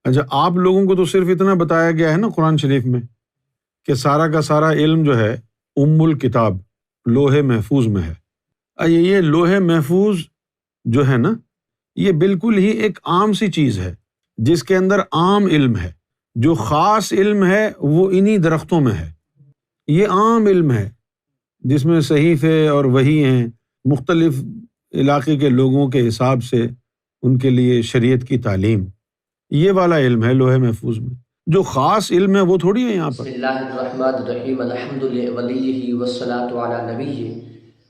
اچھا، آپ لوگوں کو تو صرف اتنا بتایا گیا ہے نا قرآن شریف میں کہ سارا کا سارا علم جو ہے الکتاب لوح محفوظ میں ہے۔ یہ لوح محفوظ جو ہے نا، یہ بالکل ہی ایک عام سی چیز ہے جس کے اندر عام علم ہے۔ جو خاص علم ہے وہ انہی درختوں میں ہے۔ یہ عام علم ہے جس میں صحیفے اور وحی ہیں، مختلف علاقے کے لوگوں کے حساب سے ان کے لیے شریعت کی تعلیم، یہ والا علم ہے لوح محفوظ میں۔ جو خاص علم ہے وہ تھوڑی ہے یہاں پر۔ بسم اللہ الرحمن الرحیم، الحمد لولیہ والصلاة علی نبیہ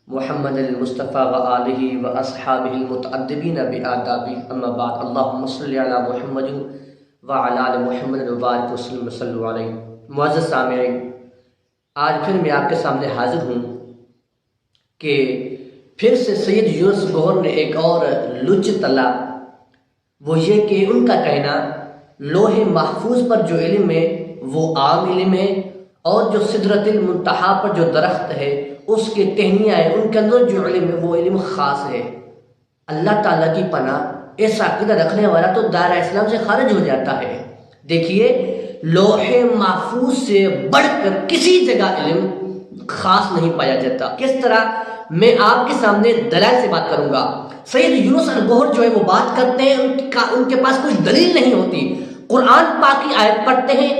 محمد المصطفیٰ وآلہ واصحابہ المتأدبین بآدابہ، اما بعد، اللہم صلی علی محمد وعلی آل محمد وبارک وسلم صلی علیہ۔ معزز سامعین، آج پھر میں آپ کے سامنے حاضر ہوں کہ پھر سے سید یونس گوہر نے ایک اور لچ تلا، وہ یہ کہ ان کا کہنا لوح محفوظ پر جو علم ہے وہ عام علم ہے، اور جو سدرۃ المنتہا پر جو درخت ہے اس کے ٹہنیاں ہیں، ان کے اندر جو علم ہے وہ علم خاص ہے۔ اللہ تعالیٰ کی پناہ، ایسا عقیدہ رکھنے والا تو دائرہ اسلام سے خارج ہو جاتا ہے۔ دیکھیے، لوح محفوظ سے بڑھ کر کسی جگہ علم خاص نہیں پایا جاتا۔ کس طرح؟ میں آپ کے سامنے دلائل سے بات کروں گا۔ سید یونس گوہر جو ہے وہ بات کرتے ہیں، ان کے پاس کوئی دلیل نہیں ہوتی، قرآن پاک کی آیت پڑھتے ہیں،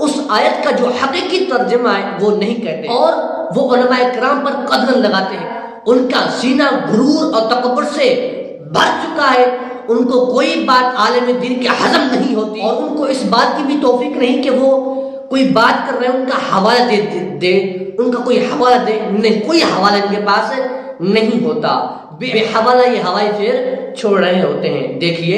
اس آیت کا جو حقیقی ترجمہ ہے وہ نہیں کہتے، اور وہ علماء کرام پر قدغن لگاتے ہیں۔ ان کا سینہ غرور اور تکبر سے بھر چکا ہے، ان کو کوئی بات عالم دین کے ہضم نہیں ہوتی، اور ان کو اس بات کی بھی توفیق نہیں کہ وہ کوئی بات کر رہے ہیں ان کا حوالہ دے ان کا کوئی حوالہ دے، نہیں، کوئی حوالہ ان کے پاس نہیں ہوتا، بے حوالہ یہ ہوائی پھر چھوڑ رہے ہوتے ہیں۔ دیکھیے،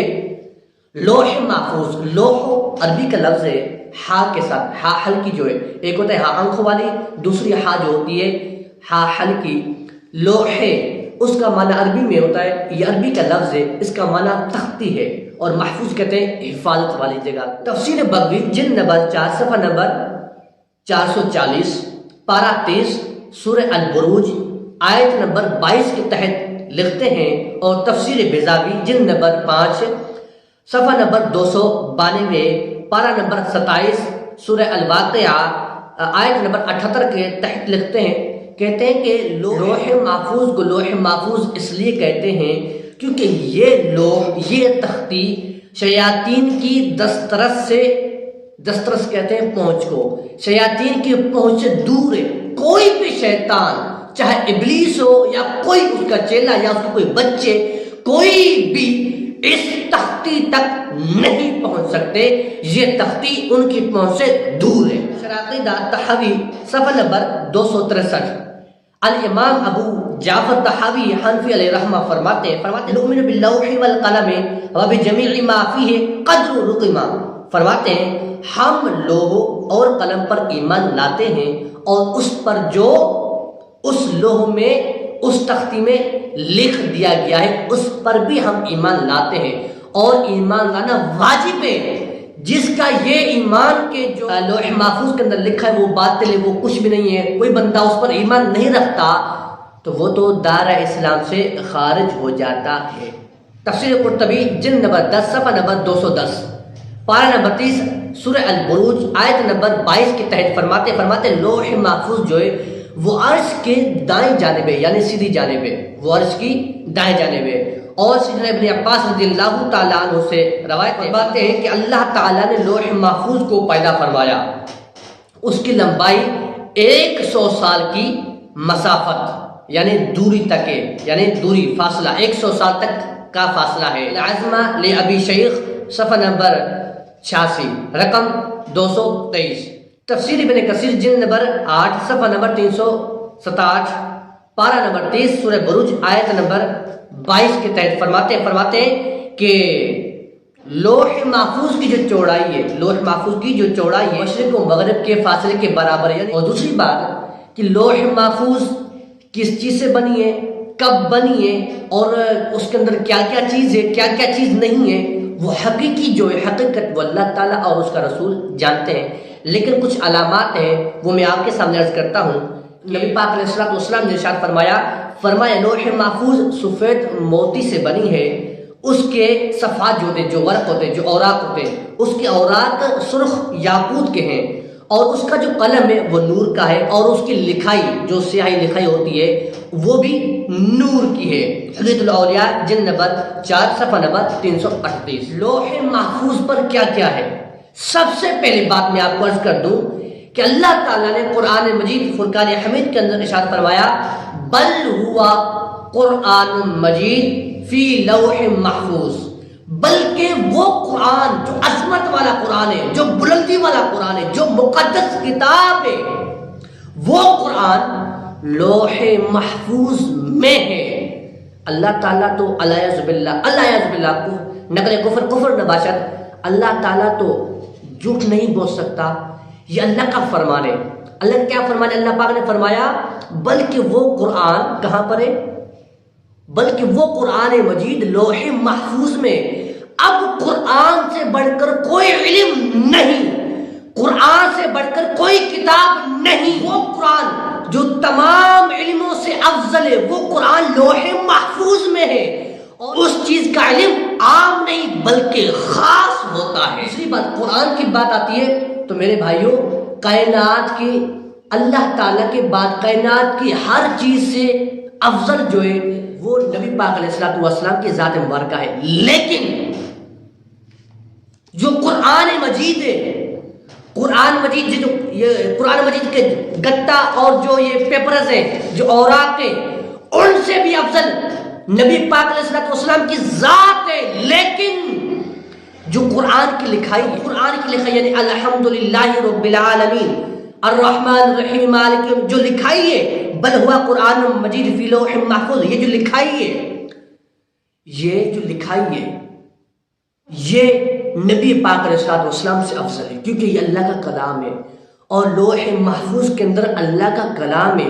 لوح محفوظ، لوح عربی کا لفظ ہے، ہا کے ساتھ، ہا ہلکی جو ہے، ایک ہوتا ہے ہا آنکھوں والی، دوسری ہا جو ہوتی ہے ہا ہلکی۔ لوحے، اس کا معنی عربی میں ہوتا ہے، یہ عربی کا لفظ ہے، اس کا معنی تختی ہے، اور محفوظ کہتے ہیں حفاظت والی جگہ۔ تفسیر بغوی جلد نمبر 4 صفحہ نمبر 440 پارہ 30 سورہ البروج آیت نمبر 22 کے تحت لکھتے ہیں، اور تفسیر بیضاوی جلد نمبر 5 صفحہ نمبر 292 پارہ نمبر 27 سورہ الواقعہ آیت نمبر 78 کے تحت لکھتے ہیں، کہتے ہیں کہ لوح محفوظ کو لوح محفوظ اس لیے کہتے ہیں کیونکہ یہ لوح، یہ تختی شیاطین کی دسترس کہتے ہیں پہنچ کو، شیاطین کی پہنچ سے دور ہے۔ کوئی بھی شیطان، چاہے ابلیس ہو یا کوئی اس کا چیلا یا اس کے کوئی بچے، کوئی بھی اس تختی تک نہیں پہنچ سکتے، یہ تختی ان کی پہنچ سے دور ہے۔ شراقیدہ تحاوی صفحہ نمبر 263، الامام ابو جعفر تحاوی حنفی علیہ رحمہ فرماتے ہیں نؤمن باللوح والقلم وبجمیع ما فیہ قدر رقم، فرماتے ہیں ہم لوح اور قلم پر ایمان لاتے ہیں، اور اس پر جو اس لوح میں، اس تختی میں لکھ دیا گیا ہے اس پر بھی ہم ایمان لاتے ہیں، اور ایمان لانا واجب ہے۔ جس کا یہ ایمان کے جو لوح محفوظ کے اندر لکھا ہے وہ باطل ہے، وہ کچھ بھی نہیں ہے، کوئی بندہ اس پر ایمان نہیں رکھتا تو وہ تو دائرہ اسلام سے خارج ہو جاتا ہے۔ تفسیر قرطبی جلد نمبر 10 صفحہ نمبر 210 پارہ نمبر 30 سورہ البروج آیت نمبر 22 کے تحت فرماتے لوح محفوظ جو ہے وہ عرش کے دائیں جانب ہے، یعنی سیدھی جانب ہے، وہ عرش کی دائیں جانب ہے۔ اور سیدنا ابن عباس رضی اللہ تعالیٰ عنہ سے روایت فرماتے ہیں کہ اللہ تعالیٰ نے لوح محفوظ کو پیدا فرمایا، اس کی لمبائی 100 سال کی مسافت یعنی دوری تک ہے، یعنی دوری فاصلہ 100 سال تک کا فاصلہ ہے۔ العزمہ لابی شیخ صفحہ نمبر 86 رقم 223، تفسیر ابن کثیر جلد نمبر 8 صفحہ نمبر 367 پارہ نمبر 30 سورہ بروج آیت نمبر 22 کے تحت فرماتے ہیں کہ لوح محفوظ کی جو چوڑائی ہے، لوح محفوظ کی جو چوڑائی ہے مشرق و مغرب کے فاصلے کے برابر ہے۔ اور دوسری بات کہ لوح محفوظ کس چیز سے بنی ہے، کب بنی ہے، اور اس کے اندر کیا کیا چیز ہے، کیا کیا چیز نہیں ہے، وہ حقیقی جو ہے حقیقت وہ اللہ تعالیٰ اور اس کا رسول جانتے ہیں، لیکن کچھ علامات ہیں وہ میں آپ کے سامنے عرض کرتا ہوں۔ نبی پاک علیہ الصلوۃ والسلام نے ارشاد فرمایا لوح محفوظ سفید موتی سے بنی ہے، اس کے صفحات جو ہوتے ہیں، جو ورق ہوتے ہیں، جو اوراق ہوتے ہیں، اس کے اوراق سرخ یاقوت کے ہیں، اور اس کا جو قلم ہے وہ نور کا ہے، اور اس کی لکھائی جو سیاہی لکھائی ہوتی ہے وہ بھی نور کی ہے۔ حلیۃ الاولیاء جلد نمبر 4 صفحہ نمبر 338۔ لوح محفوظ پر کیا کیا ہے؟ سب سے پہلی بات میں آپ کو عرض کر دوں کہ اللہ تعالیٰ نے قرآن مجید فرقان حمید کے اندر ارشاد فرمایا بل ہوا قرآن مجید فی لوح محفوظ، بلکہ وہ قرآن جو عظمت والا قرآن ہے، جو بلندی والا قرآن ہے، جو مقدس کتاب ہے، وہ قرآن لوح محفوظ میں ہے۔ اللہ تعالیٰ تو علیہ باللہ کو نقل کفر نباشد، اللہ تعالیٰ تو جھوٹ نہیں بول سکتا، یہ اللہ کا فرمان ہے۔ اللہ کا کیا فرمان ہے؟ اللہ پاک نے فرمایا بلکہ وہ قرآن کہاں پر ہے؟ بلکہ وہ قرآن مجید لوح محفوظ میں۔ اب قرآن سے بڑھ کر کوئی علم نہیں، قرآن سے بڑھ کر کوئی کتاب نہیں۔ وہ قرآن جو تمام علموں سے افضل ہے، وہ قرآن لوح محفوظ میں ہے، اور اس چیز کا علم عام نہیں بلکہ خاص ہوتا ہے۔ دوسری بات، قرآن کی بات آتی ہے تو میرے بھائیوں، کائنات کی اللہ تعالیٰ کے بعد کائنات کی ہر چیز سے افضل جو ہے وہ نبی پاک علیہ الصلوۃ والسلام کی ذات مبارکہ ہے۔ لیکن جو قرآن مجید ہے، قرآن مجید کے گتا اور جو یہ پیپرز ہیں، جو اوراق ہیں، ان سے بھی افضل نبی پاک علیہ الصلوۃ والسلام کی ذات ہے۔ لیکن جو قرآن کی لکھائی یعنی الحمدللہ رب العالمین الرحمن الرحیم مالک یوم، جو لکھائی ہے بل ہوا قرآن مجید فی لوح محفوظ، یہ جو لکھائی ہے یہ نبی پاک علیہ الصلوۃ والسلام سے افضل ہے، کیونکہ یہ اللہ کا کلام ہے، اور لوح محفوظ کے اندر اللہ کا کلام ہے،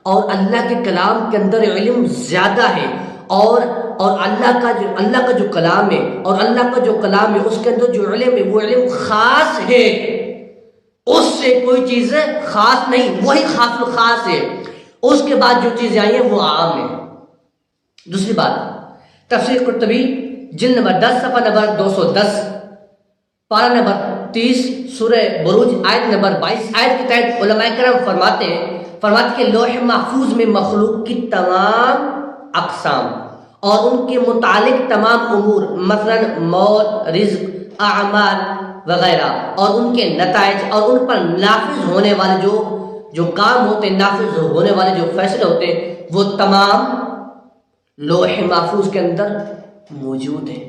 اور اللہ کے کلام کے اندر علم زیادہ ہے، اور اللہ کا جو کلام ہے، اور اللہ کا جو کلام ہے اس کے اندر جو علم ہے وہ علم خاص ہے، اس سے کوئی چیز خاص نہیں، وہی خاص الخاص ہے، اس کے بعد جو چیزیں آئی ہیں وہ عام ہے۔ دوسری بات، تفسیر قرطبی جلد نمبر 10 صفحہ نمبر 210، پارہ نمبر 30 سورہ بروج آیت نمبر 22، آیت کے تحت علماء کرام فرماتے کہ لوح محفوظ میں مخلوق کی تمام اقسام اور ان کے متعلق تمام امور، مثلا موت، رزق، اعمال وغیرہ، اور ان کے نتائج اور ان پر نافذ ہونے والے جو کام ہوتے ہیں، نافذ ہونے والے جو فیصلے ہوتے ہیں، وہ تمام لوح محفوظ کے اندر موجود ہیں،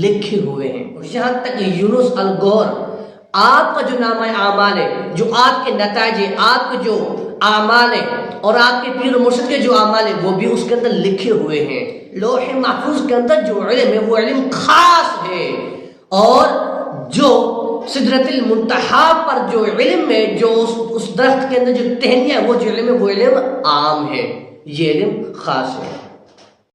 لکھے ہوئے ہیں۔ اور یہاں تک کہ یونس الغور، آپ کا جو نامہ اعمال ہے، جو آپ کے نتائج ہیں، آپ کے جو اعمال ہیں، اور آپ کے پیر و مرشد کے جو اعمال ہیں، وہ بھی اس کے اندر لکھے ہوئے ہیں۔ لوح محفوظ کے اندر جو علم ہے وہ علم خاص ہے، اور جو سدرۃ المنتہا پر جو علم ہے، جو اس درخت کے اندر جو ٹہنیاں ہے، وہ جو علم ہے وہ علم عام ہے، یہ علم خاص ہے۔